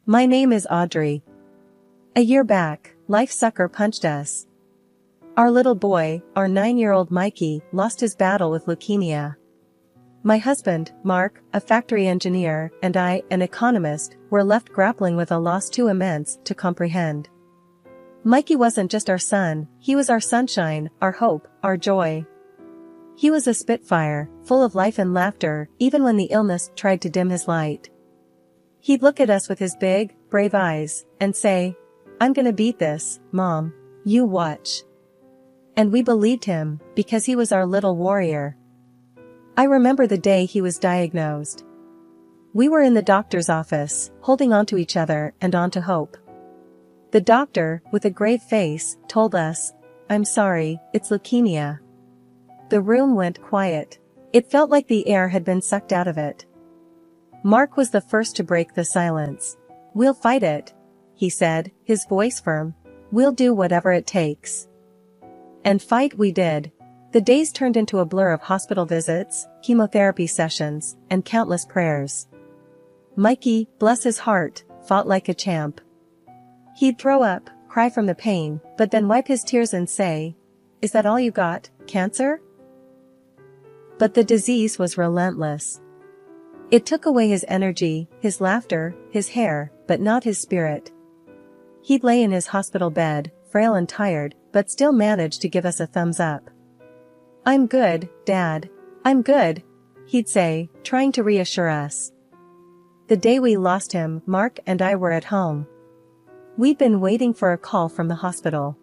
My name is Audrey. A year back, life sucker punched us. Our little boy, our 9-year-old Mikey, lost his battle with leukemia. My husband, Mark, a factory engineer, and I, an economist, were left grappling with a loss too immense to comprehend. Mikey wasn't just our son, he was our sunshine, our hope, our joy. He was a spitfire, full of life and laughter, even when the illness tried to dim his light. He'd look at us with his big, brave eyes, and say, "I'm gonna beat this, Mom. You watch." And we believed him, because he was our little warrior. I remember the day he was diagnosed. We were in the doctor's office, holding onto each other and onto hope. The doctor, with a grave face, told us, "I'm sorry, it's leukemia." The room went quiet. It felt like the air had been sucked out of it. Mark was the first to break the silence. "We'll fight it," he said, his voice firm. "We'll do whatever it takes." And fight we did. The days turned into a blur of hospital visits, chemotherapy sessions, and countless prayers. Mikey, bless his heart, fought like a champ. He'd throw up, cry from the pain, but then wipe his tears and say, "Is that all you got, cancer?" But the disease was relentless. It took away his energy, his laughter, his hair, but not his spirit. He'd lay in his hospital bed, frail and tired, but still managed to give us a thumbs up. "I'm good, Dad. I'm good," he'd say, trying to reassure us. The day we lost him, Mark and I were at home. We'd been waiting for a call from the hospital.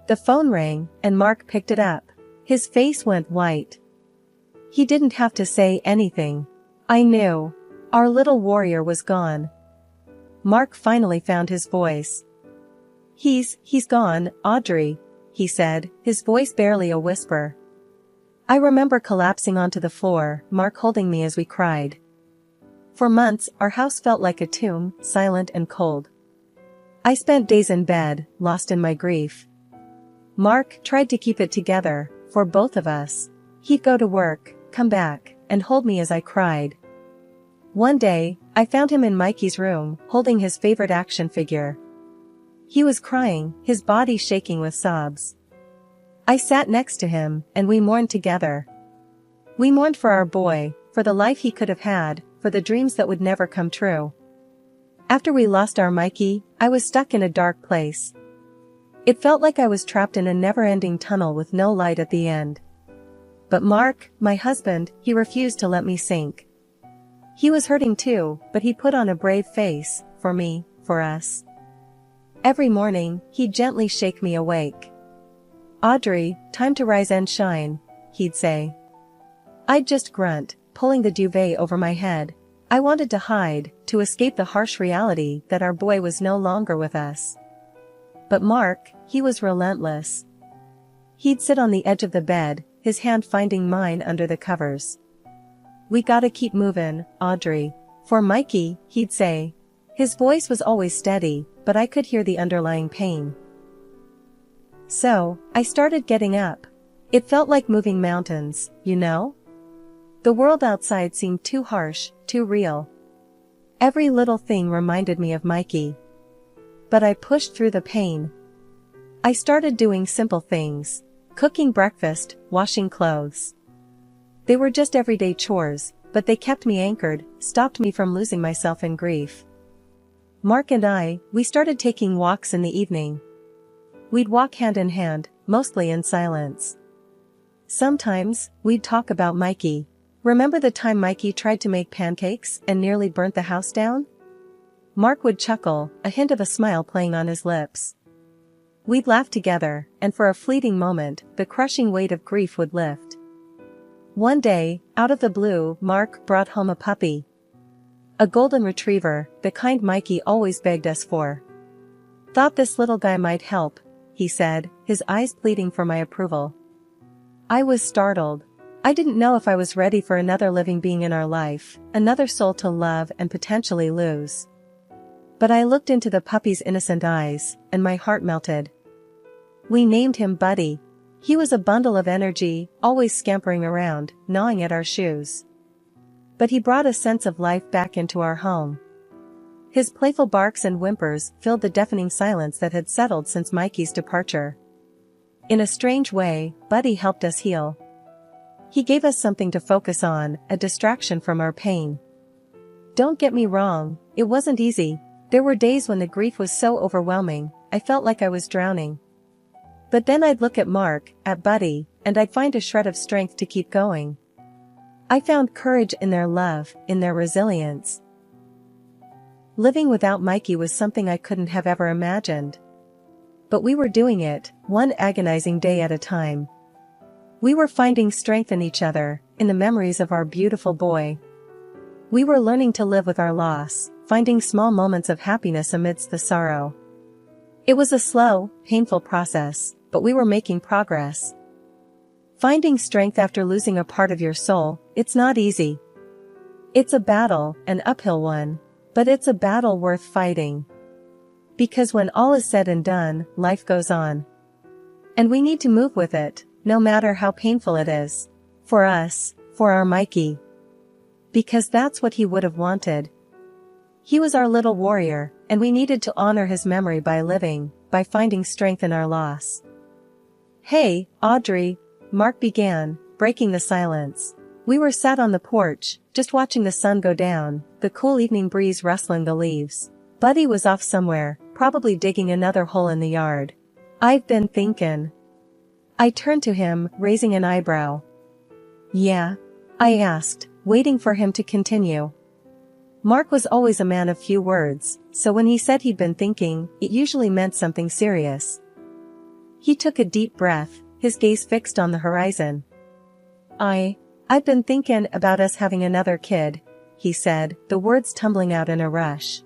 The phone rang, and Mark picked it up. His face went white. He didn't have to say anything. I knew. Our little warrior was gone. Mark finally found his voice. He's gone, Audrey," he said, his voice barely a whisper. I remember collapsing onto the floor, Mark holding me as we cried. For months, our house felt like a tomb, silent and cold. I spent days in bed, lost in my grief. Mark tried to keep it together, for both of us. He'd go to work, come back, and hold me as I cried. One day, I found him in Mikey's room, holding his favorite action figure. He was crying, his body shaking with sobs. I sat next to him, and we mourned together. We mourned for our boy, for the life he could have had, for the dreams that would never come true. After we lost our Mikey, I was stuck in a dark place. It felt like I was trapped in a never-ending tunnel with no light at the end. But Mark, my husband, he refused to let me sink. He was hurting too, but he put on a brave face, for me, for us. Every morning, he'd gently shake me awake. "Audrey, time to rise and shine," he'd say. I'd just grunt, pulling the duvet over my head. I wanted to hide, to escape the harsh reality that our boy was no longer with us. But Mark, he was relentless. He'd sit on the edge of the bed, his hand finding mine under the covers. "We gotta keep movin', Audrey. For Mikey," he'd say. His voice was always steady, but I could hear the underlying pain. So, I started getting up. It felt like moving mountains, you know? The world outside seemed too harsh, too real. Every little thing reminded me of Mikey. But I pushed through the pain. I started doing simple things. Cooking breakfast, washing clothes. They were just everyday chores, but they kept me anchored, stopped me from losing myself in grief. Mark and I, we started taking walks in the evening. We'd walk hand in hand, mostly in silence. Sometimes, we'd talk about Mikey. Remember the time Mikey tried to make pancakes and nearly burnt the house down? Mark would chuckle, a hint of a smile playing on his lips. We'd laugh together, and for a fleeting moment, the crushing weight of grief would lift. One day, out of the blue, Mark brought home a puppy. A golden retriever, the kind Mikey always begged us for. "Thought this little guy might help," he said, his eyes pleading for my approval. I was startled. I didn't know if I was ready for another living being in our life, another soul to love and potentially lose. But I looked into the puppy's innocent eyes, and my heart melted. We named him Buddy. He was a bundle of energy, always scampering around, gnawing at our shoes. But he brought a sense of life back into our home. His playful barks and whimpers filled the deafening silence that had settled since Mikey's departure. In a strange way, Buddy helped us heal. He gave us something to focus on, a distraction from our pain. Don't get me wrong, it wasn't easy. There were days when the grief was so overwhelming, I felt like I was drowning. But then I'd look at Mark, at Buddy, and I'd find a shred of strength to keep going. I found courage in their love, in their resilience. Living without Mikey was something I couldn't have ever imagined. But we were doing it, one agonizing day at a time. We were finding strength in each other, in the memories of our beautiful boy. We were learning to live with our loss, finding small moments of happiness amidst the sorrow. It was a slow, painful process, but we were making progress. Finding strength after losing a part of your soul, it's not easy. It's a battle, an uphill one, but it's a battle worth fighting. Because when all is said and done, life goes on. And we need to move with it, no matter how painful it is. For us, for our Mikey. Because that's what he would have wanted. He was our little warrior, and we needed to honor his memory by living, by finding strength in our loss. Hey, Audrey, Mark began, breaking the silence. We were sat on the porch, just watching the sun go down, the cool evening breeze rustling the leaves. Buddy was off somewhere, probably digging another hole in the yard. I've been thinkin'. I turned to him, raising an eyebrow. Yeah? I asked, waiting for him to continue. Mark was always a man of few words, so when he said he'd been thinking, it usually meant something serious. He took a deep breath, his gaze fixed on the horizon. I've been thinkin' about us having another kid, he said, the words tumbling out in a rush.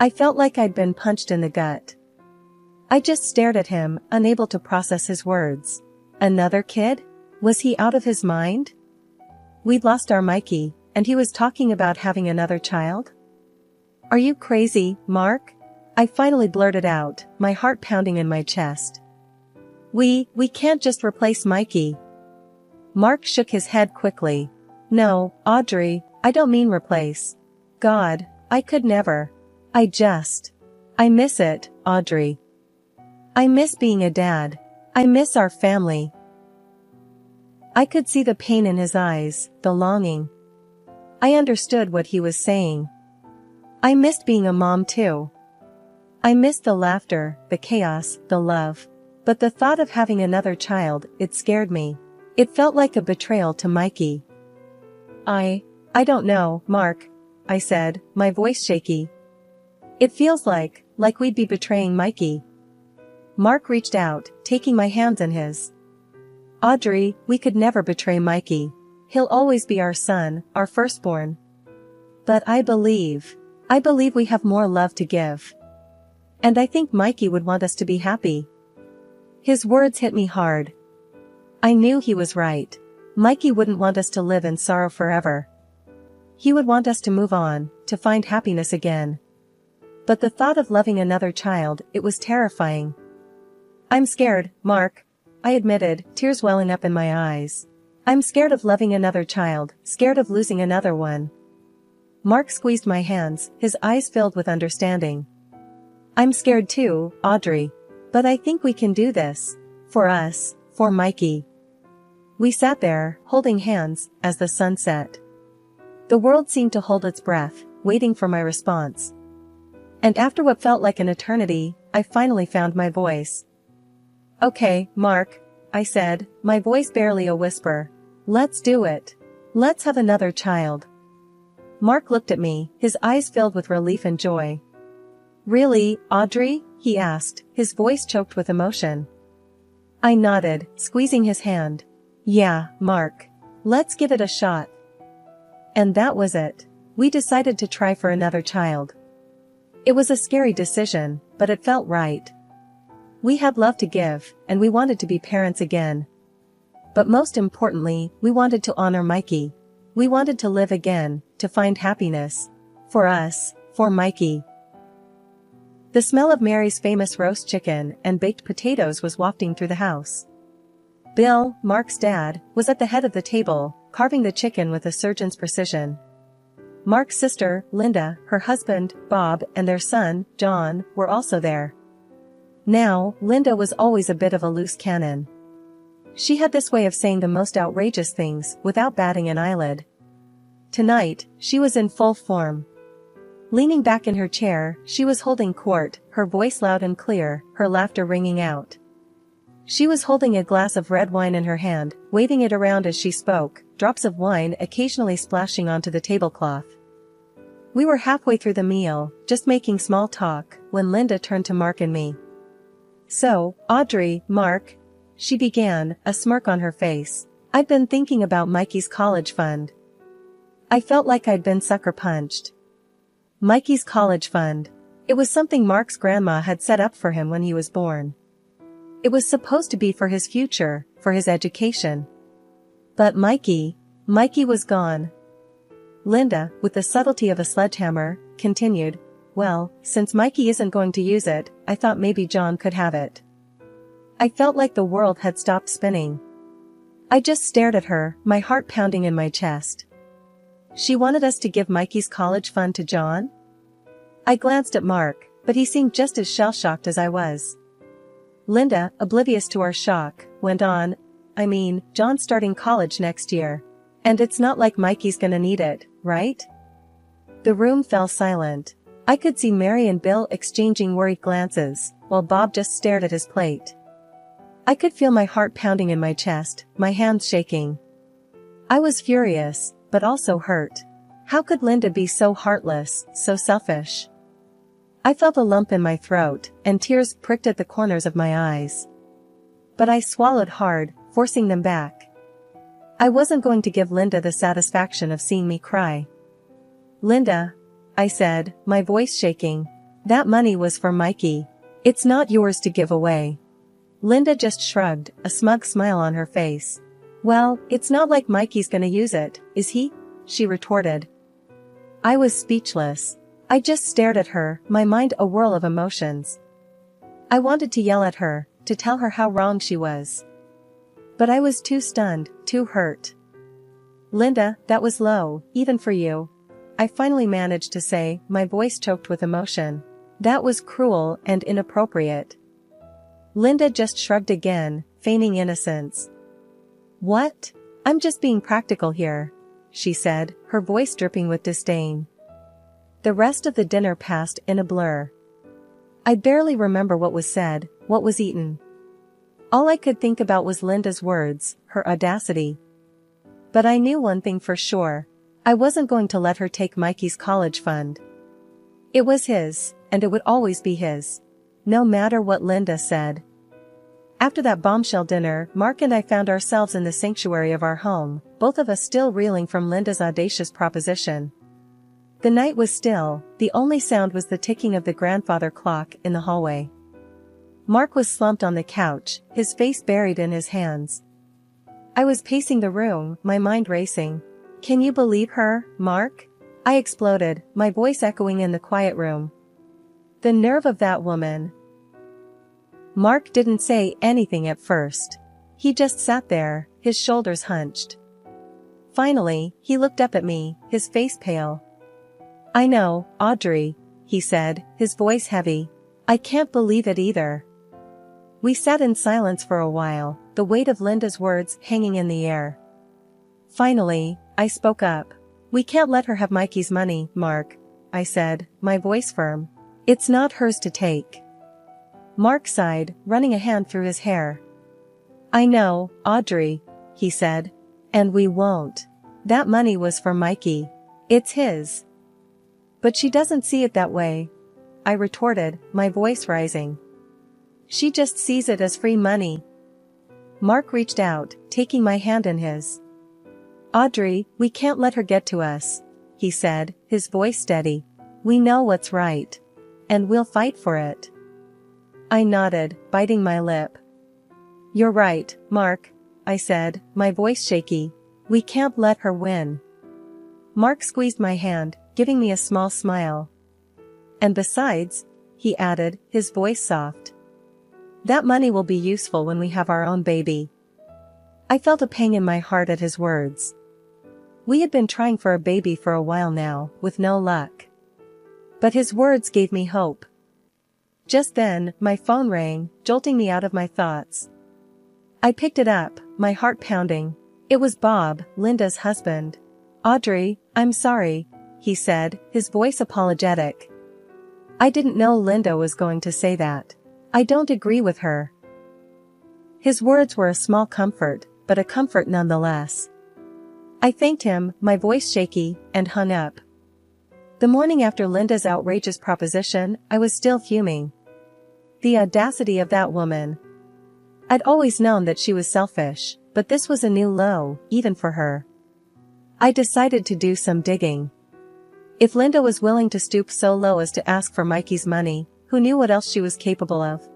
I felt like I'd been punched in the gut. I just stared at him, unable to process his words. Another kid? Was he out of his mind? We'd lost our Mikey, and he was talking about having another child? Are you crazy, Mark? I finally blurted out, my heart pounding in my chest. We can't just replace Mikey. Mark shook his head quickly. No, Audrey, I don't mean replace. God, I could never. I miss it, Audrey. I miss being a dad. I miss our family. I could see the pain in his eyes, the longing. I understood what he was saying. I missed being a mom too. I missed the laughter, the chaos, the love. But the thought of having another child, it scared me. It felt like a betrayal to Mikey. I don't know, Mark, I said, my voice shaky. It feels like we'd be betraying Mikey. Mark reached out, taking my hands in his. Audrey, we could never betray Mikey. He'll always be our son, our firstborn. But I believe we have more love to give. And I think Mikey would want us to be happy. His words hit me hard. I knew he was right. Mikey wouldn't want us to live in sorrow forever. He would want us to move on, to find happiness again. But the thought of loving another child, it was terrifying. I'm scared, Mark, I admitted, tears welling up in my eyes. I'm scared of loving another child, scared of losing another one. Mark squeezed my hands, his eyes filled with understanding. I'm scared too, Audrey. But I think we can do this. For us, for Mikey. We sat there, holding hands, as the sun set. The world seemed to hold its breath, waiting for my response. And after what felt like an eternity, I finally found my voice. Okay, Mark, I said, my voice barely a whisper. Let's do it. Let's have another child. Mark looked at me, his eyes filled with relief and joy. Really, Audrey? He asked, his voice choked with emotion. I nodded, squeezing his hand. Yeah, Mark. Let's give it a shot. And that was it. We decided to try for another child. It was a scary decision, but it felt right. We had love to give, and we wanted to be parents again. But most importantly, we wanted to honor Mikey. We wanted to live again, to find happiness. For us, for Mikey. The smell of Mary's famous roast chicken and baked potatoes was wafting through the house. Bill, Mark's dad, was at the head of the table, carving the chicken with a surgeon's precision. Mark's sister, Linda, her husband, Bob, and their son, John, were also there. Now, Linda was always a bit of a loose cannon. She had this way of saying the most outrageous things without batting an eyelid. Tonight, she was in full form. Leaning back in her chair, she was holding court, her voice loud and clear, her laughter ringing out. She was holding a glass of red wine in her hand, waving it around as she spoke, drops of wine occasionally splashing onto the tablecloth. We were halfway through the meal, just making small talk, when Linda turned to Mark and me. "So, Audrey, Mark," she began, a smirk on her face, "I've been thinking about Mikey's college fund." I felt like I'd been sucker punched. Mikey's college fund. It was something Mark's grandma had set up for him when he was born. It was supposed to be for his future, for his education. But Mikey was gone. Linda, with the subtlety of a sledgehammer, continued, "Well, since Mikey isn't going to use it, I thought maybe John could have it." I felt like the world had stopped spinning. I just stared at her, my heart pounding in my chest. She wanted us to give Mikey's college fund to John? I glanced at Mark, but he seemed just as shell-shocked as I was. Linda, oblivious to our shock, went on, "I mean, John's starting college next year. And it's not like Mikey's gonna need it, right?" The room fell silent. I could see Mary and Bill exchanging worried glances, while Bob just stared at his plate. I could feel my heart pounding in my chest, my hands shaking. I was furious, but also hurt. How could Linda be so heartless, so selfish? I felt a lump in my throat, and tears pricked at the corners of my eyes. But I swallowed hard, forcing them back. I wasn't going to give Linda the satisfaction of seeing me cry. "Linda," I said, my voice shaking, "that money was for Mikey. It's not yours to give away." Linda just shrugged, a smug smile on her face. "Well, it's not like Mikey's gonna use it, is he?" she retorted. I was speechless. I just stared at her, my mind a whirl of emotions. I wanted to yell at her, to tell her how wrong she was. But I was too stunned, too hurt. "Linda, that was low, even for you," I finally managed to say, my voice choked with emotion. "That was cruel and inappropriate." Linda just shrugged again, feigning innocence. "What? I'm just being practical here," she said, her voice dripping with disdain. The rest of the dinner passed in a blur. I barely remember what was said, what was eaten. All I could think about was Linda's words, her audacity. But I knew one thing for sure. I wasn't going to let her take Mikey's college fund. It was his, and it would always be his. No matter what Linda said. After that bombshell dinner, Mark and I found ourselves in the sanctuary of our home, both of us still reeling from Linda's audacious proposition. The night was still, the only sound was the ticking of the grandfather clock in the hallway. Mark was slumped on the couch, his face buried in his hands. I was pacing the room, my mind racing. "Can you believe her, Mark?" I exploded, my voice echoing in the quiet room. "The nerve of that woman." Mark didn't say anything at first. He just sat there, his shoulders hunched. Finally, he looked up at me, his face pale. "I know, Audrey," he said, his voice heavy. "I can't believe it either." We sat in silence for a while, the weight of Linda's words hanging in the air. Finally, I spoke up. "We can't let her have Mikey's money, Mark," I said, my voice firm. "It's not hers to take." Mark sighed, running a hand through his hair. "I know, Audrey," he said. "And we won't. That money was for Mikey. It's his." "But she doesn't see it that way," I retorted, my voice rising. "She just sees it as free money." Mark reached out, taking my hand in his. "Audrey, we can't let her get to us," he said, his voice steady. "We know what's right. And we'll fight for it." I nodded, biting my lip. "You're right, Mark," I said, my voice shaky. "We can't let her win." Mark squeezed my hand, giving me a small smile. "And besides," he added, his voice soft, "that money will be useful when we have our own baby." I felt a pang in my heart at his words. We had been trying for a baby for a while now, with no luck. But his words gave me hope. Just then, my phone rang, jolting me out of my thoughts. I picked it up, my heart pounding. It was Bob, Linda's husband. "Audrey, I'm sorry," he said, his voice apologetic. "I didn't know Linda was going to say that. I don't agree with her." His words were a small comfort, but a comfort nonetheless. I thanked him, my voice shaky, and hung up. The morning after Linda's outrageous proposition, I was still fuming. The audacity of that woman. I'd always known that she was selfish, but this was a new low, even for her. I decided to do some digging. If Linda was willing to stoop so low as to ask for Mikey's money, who knew what else she was capable of?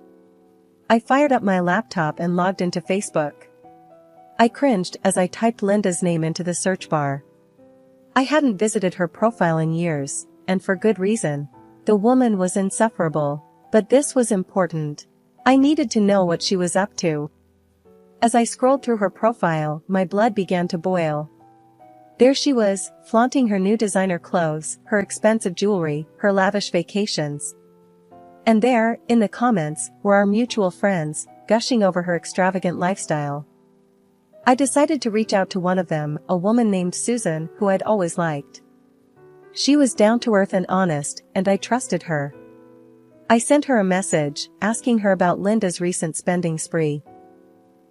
I fired up my laptop and logged into Facebook. I cringed as I typed Linda's name into the search bar. I hadn't visited her profile in years, and for good reason. The woman was insufferable, but this was important. I needed to know what she was up to. As I scrolled through her profile, my blood began to boil. There she was, flaunting her new designer clothes, her expensive jewelry, her lavish vacations. And there, in the comments, were our mutual friends, gushing over her extravagant lifestyle. I decided to reach out to one of them, a woman named Susan, who I'd always liked. She was down to earth and honest, and I trusted her. I sent her a message, asking her about Linda's recent spending spree.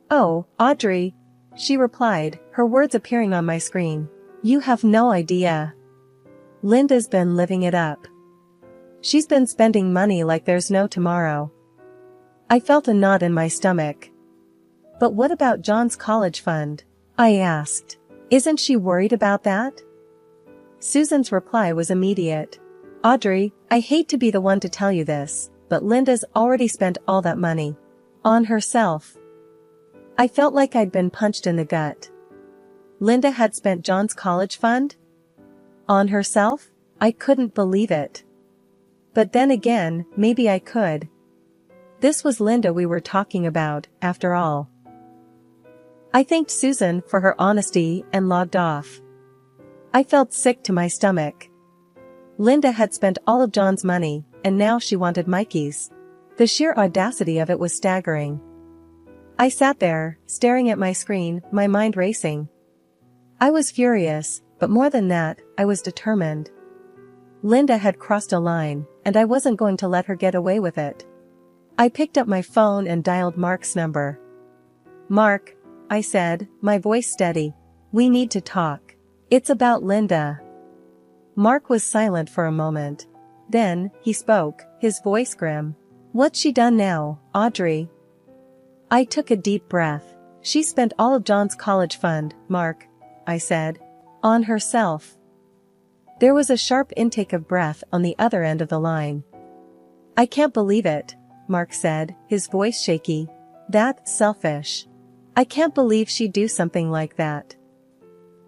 "Oh, Audrey," she replied, her words appearing on my screen. "You have no idea. Linda's been living it up. She's been spending money like there's no tomorrow." I felt a knot in my stomach. "But what about John's college fund?" I asked. "Isn't she worried about that?" Susan's reply was immediate. "Audrey, I hate to be the one to tell you this, but Linda's already spent all that money. On herself." I felt like I'd been punched in the gut. Linda had spent John's college fund? On herself? I couldn't believe it. But then again, maybe I could. This was Linda we were talking about, after all. I thanked Susan for her honesty and logged off. I felt sick to my stomach. Linda had spent all of John's money, and now she wanted Mikey's. The sheer audacity of it was staggering. I sat there, staring at my screen, my mind racing. I was furious, but more than that, I was determined. Linda had crossed a line, and I wasn't going to let her get away with it. I picked up my phone and dialed Mark's number. "Mark," I said, my voice steady. "We need to talk. It's about Linda." Mark was silent for a moment. Then, he spoke, his voice grim. "What's she done now, Audrey?" I took a deep breath. "She spent all of John's college fund, Mark," I said. "On herself." There was a sharp intake of breath on the other end of the line. "I can't believe it," Mark said, his voice shaky. "That's selfish. I can't believe she'd do something like that."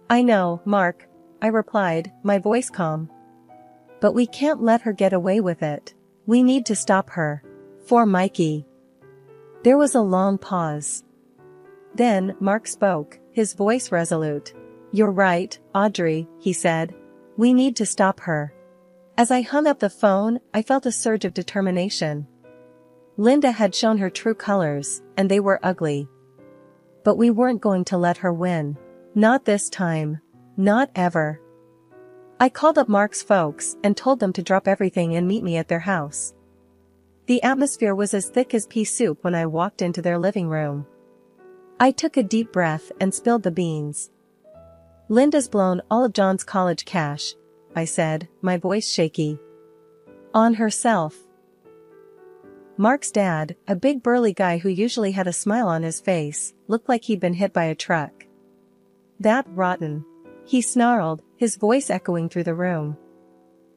"I know, Mark," I replied, my voice calm. "But we can't let her get away with it. We need to stop her. For Mikey." There was a long pause. Then, Mark spoke, his voice resolute. "You're right, Audrey," he said. "We need to stop her." As I hung up the phone, I felt a surge of determination. Linda had shown her true colors, and they were ugly. But we weren't going to let her win. Not this time. Not ever. I called up Mark's folks and told them to drop everything and meet me at their house. The atmosphere was as thick as pea soup when I walked into their living room. I took a deep breath and spilled the beans. "Linda's blown all of John's college cash," I said, my voice shaky. "On herself." Mark's dad, a big burly guy who usually had a smile on his face, looked like he'd been hit by a truck. "That rotten," he snarled, his voice echoing through the room.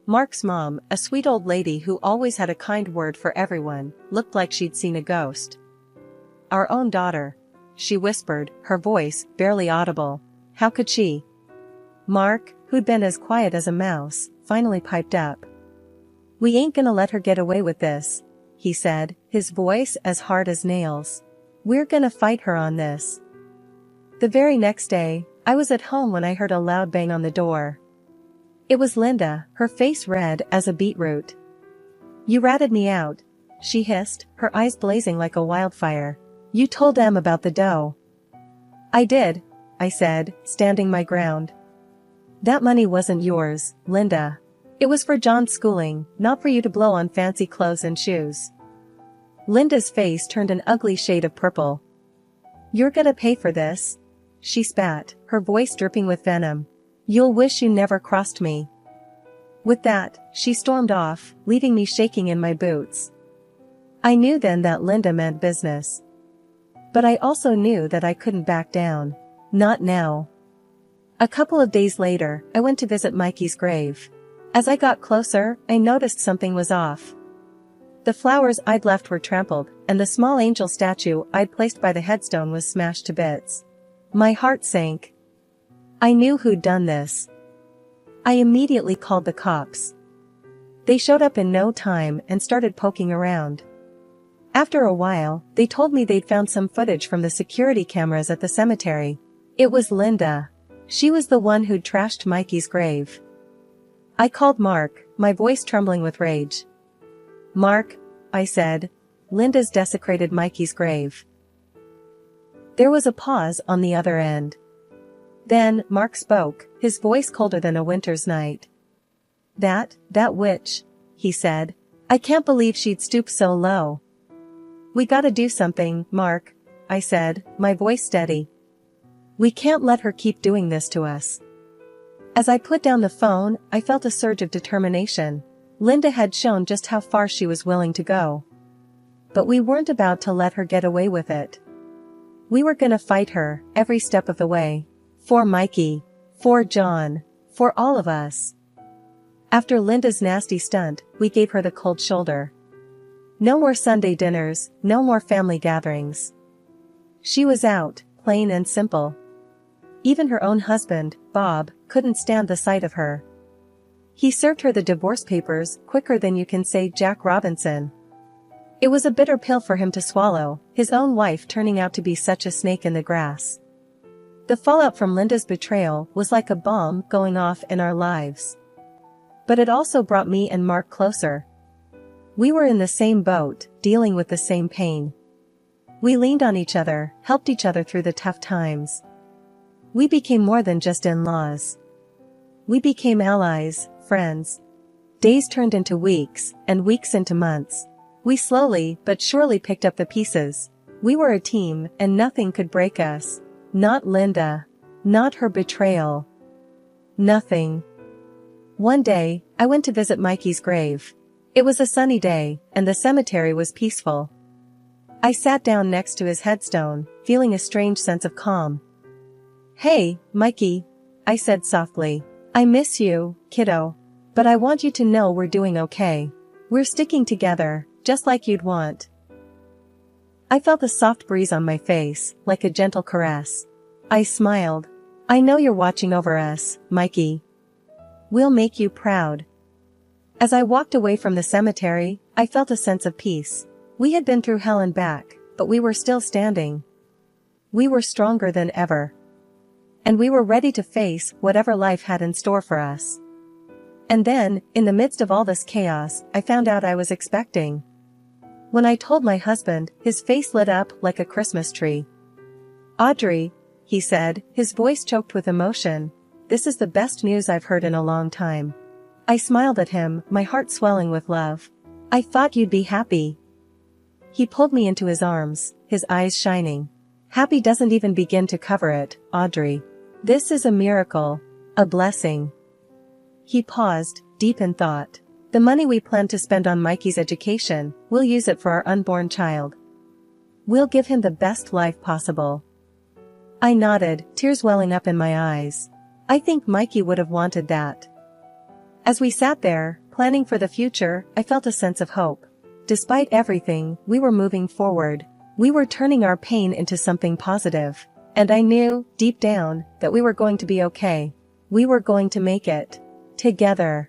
Mark's mom, a sweet old lady who always had a kind word for everyone, looked like she'd seen a ghost. "Our own daughter," she whispered, her voice barely audible. "How could she?" Mark, who'd been as quiet as a mouse, finally piped up. "We ain't gonna let her get away with this," he said, his voice as hard as nails. "We're gonna fight her on this." The very next day, I was at home when I heard a loud bang on the door. It was Linda, her face red as a beetroot. "You ratted me out," she hissed, her eyes blazing like a wildfire. "You told Em about the dough." "I did," I said, standing my ground. "That money wasn't yours, Linda. It was for John's schooling, not for you to blow on fancy clothes and shoes." Linda's face turned an ugly shade of purple. "You're gonna pay for this," she spat, her voice dripping with venom. "You'll wish you never crossed me." With that, she stormed off, leaving me shaking in my boots. I knew then that Linda meant business. But I also knew that I couldn't back down. Not now. A couple of days later, I went to visit Mikey's grave. As I got closer, I noticed something was off. The flowers I'd left were trampled, and the small angel statue I'd placed by the headstone was smashed to bits. My heart sank. I knew who'd done this. I immediately called the cops. They showed up in no time and started poking around. After a while, they told me they'd found some footage from the security cameras at the cemetery. It was Linda. She was the one who'd trashed Mikey's grave. I called Mark, my voice trembling with rage. "Mark," I said, "Linda's desecrated Mikey's grave." There was a pause on the other end. Then, Mark spoke, his voice colder than a winter's night. That witch," he said. "I can't believe she'd stoop so low." "We gotta do something, Mark," I said, my voice steady. "We can't let her keep doing this to us." As I put down the phone, I felt a surge of determination. Linda had shown just how far she was willing to go. But we weren't about to let her get away with it. We were gonna fight her, every step of the way. For Mikey. For John. For all of us. After Linda's nasty stunt, we gave her the cold shoulder. No more Sunday dinners, no more family gatherings. She was out, plain and simple. Even her own husband, Bob, couldn't stand the sight of her. He served her the divorce papers quicker than you can say Jack Robinson. It was a bitter pill for him to swallow, his own wife turning out to be such a snake in the grass. The fallout from Linda's betrayal was like a bomb going off in our lives. But it also brought me and Mark closer. We were in the same boat, dealing with the same pain. We leaned on each other, helped each other through the tough times. We became more than just in-laws. We became allies, friends. Days turned into weeks, and weeks into months. We slowly but surely picked up the pieces. We were a team, and nothing could break us. Not Linda. Not her betrayal. Nothing. One day, I went to visit Mikey's grave. It was a sunny day, and the cemetery was peaceful. I sat down next to his headstone, feeling a strange sense of calm. "Hey, Mikey," I said softly. "I miss you, kiddo. But I want you to know we're doing okay. We're sticking together, just like you'd want." I felt a soft breeze on my face, like a gentle caress. I smiled. "I know you're watching over us, Mikey. We'll make you proud." As I walked away from the cemetery, I felt a sense of peace. We had been through hell and back, but we were still standing. We were stronger than ever. And we were ready to face whatever life had in store for us. And then, in the midst of all this chaos, I found out I was expecting. When I told my husband, his face lit up like a Christmas tree. "Audrey," he said, his voice choked with emotion, "this is the best news I've heard in a long time." I smiled at him, my heart swelling with love. "I thought you'd be happy." He pulled me into his arms, his eyes shining. "Happy doesn't even begin to cover it, Audrey. This is a miracle. A blessing." He paused, deep in thought. "The money we plan to spend on Mikey's education, we'll use it for our unborn child. We'll give him the best life possible." I nodded, tears welling up in my eyes. I think Mikey would have wanted that. As we sat there, planning for the future, I felt a sense of hope. Despite everything, we were moving forward. We were turning our pain into something positive. And I knew, deep down, that we were going to be okay. We were going to make it. Together.